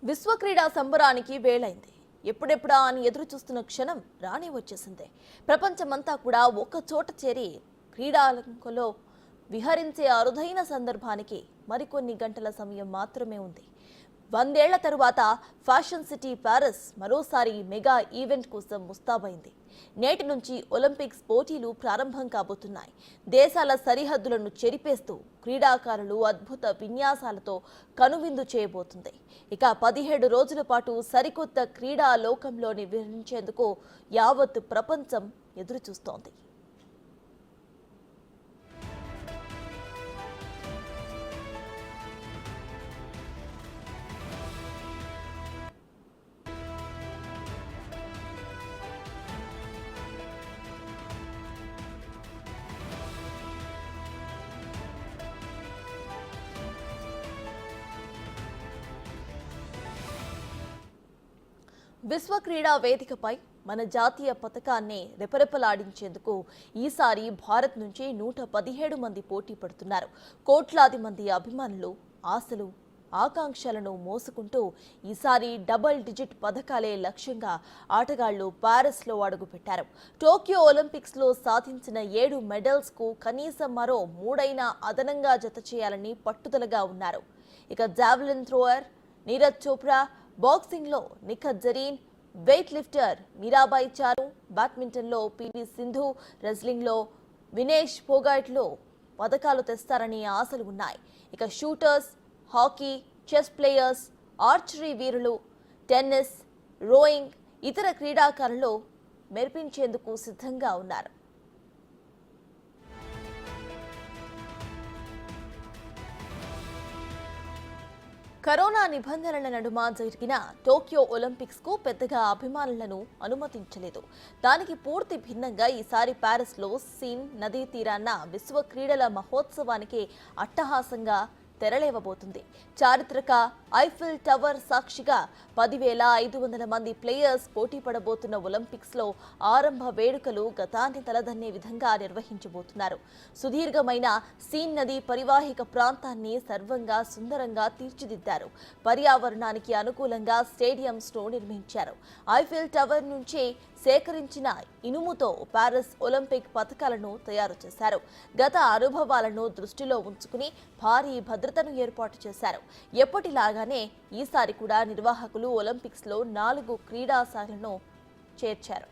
విశ్వ క్రీడా సంబరానికి వేళైంది. ఎప్పుడెప్పుడా అని ఎదురు చూస్తున్న క్షణం రానే వచ్చేసింది. ప్రపంచమంతా కూడా ఒక్క చోట చేరి క్రీడాలంకలో విహరించే అరుదైన సందర్భానికి మరికొన్ని గంటల సమయం మాత్రమే ఉంది. 100 ఏళ్ల తరువాత ఫ్యాషన్ సిటీ ప్యారిస్ మరోసారి మెగా ఈవెంట్ కోసం ముస్తాబైంది. నేటి నుంచి ఒలింపిక్స్ పోటీలు ప్రారంభం కాబోతున్నాయి. దేశాల సరిహద్దులను చెరిపేస్తూ క్రీడాకారులు అద్భుత విన్యాసాలతో కనువిందు చేయబోతుంది. ఇక 17 రోజుల పాటు సరికొత్త క్రీడా లోకంలోని విహరించేందుకు యావత్ ప్రపంచం ఎదురుచూస్తోంది. విశ్వ క్రీడా వేదికపై మన జాతీయ పతాకాన్ని రెపరెపలాడించేందుకు ఈసారి భారత్ నుంచి 117 మంది పోటీ పడుతున్నారు. కోట్లాది మంది అభిమానులు ఆశలు ఆకాంక్షలను మోసుకుంటూ ఈసారి డబుల్ డిజిట్ పథకాలే లక్ష్యంగా ఆటగాళ్లు ప్యారిస్లో అడుగుపెట్టారు. టోక్యో ఒలింపిక్స్లో సాధించిన 7 మెడల్స్కు కనీసం మరో 3 అదనంగా జత చేయాలని పట్టుదలగా ఉన్నారు. ఇక జావెలిన్ థ్రోయర్ నీరజ్ చోప్రా, బాక్సింగ్లో నిఖత్ జరీన్, వెయిట్ లిఫ్టర్ మీరాబాయి చారు, బ్యాడ్మింటన్లో పివి సింధు, రెజ్లింగ్లో వినేష్ ఫోగాట్లో పథకాలు తెస్తారని ఆశలు ఉన్నాయి. ఇక shooters, hockey, chess players, archery వీరులు, టెన్నిస్, రోయింగ్, ఇతర క్రీడాకారులు మెరిపించేందుకు సిద్ధంగా ఉన్నారు. కరోనా నిబంధనల నడుమ జరిగిన టోక్యో ఒలింపిక్స్ కు పెద్దగా అభిమానులను అనుమతించలేదు. దానికి పూర్తి భిన్నంగా ఈసారి ప్యారిస్లో సీన్ నదీ తీరాన విశ్వ క్రీడల మహోత్సవానికి అట్టహాసంగా తెరలేవబోతుంది. చారిత్రక ఐఫిల్ టవర్ సాక్షిగా 10,500 మంది ప్లేయర్స్ పోటీ పడబోతున్న ఒలింపిక్స్లో ఆరంభ వేడుకలు గతాన్ని తలదన్నే విధంగా నిర్వహించబోతున్నారు. సుదీర్ఘమైన సీన్ నది పరివాహిక ప్రాంతాన్ని సర్వంగా సుందరంగా తీర్చిదిద్దారు. పర్యావరణానికి అనుకూలంగా స్టేడియంస్ను నిర్మించారు. ఐఫిల్ టవర్ నుంచి సేకరించిన ఇనుముతో ప్యారిస్ ఒలింపిక్ పథకాలను తయారు చేశారు. గత అనుభవాలను దృష్టిలో ఉంచుకుని భారీ భద్రతను ఏర్పాటు చేశారు. ఎప్పటిలాగానే ఈసారి కూడా నిర్వాహకులు ఒలింపిక్స్లో 4 క్రీడాశాలను చేర్చారు.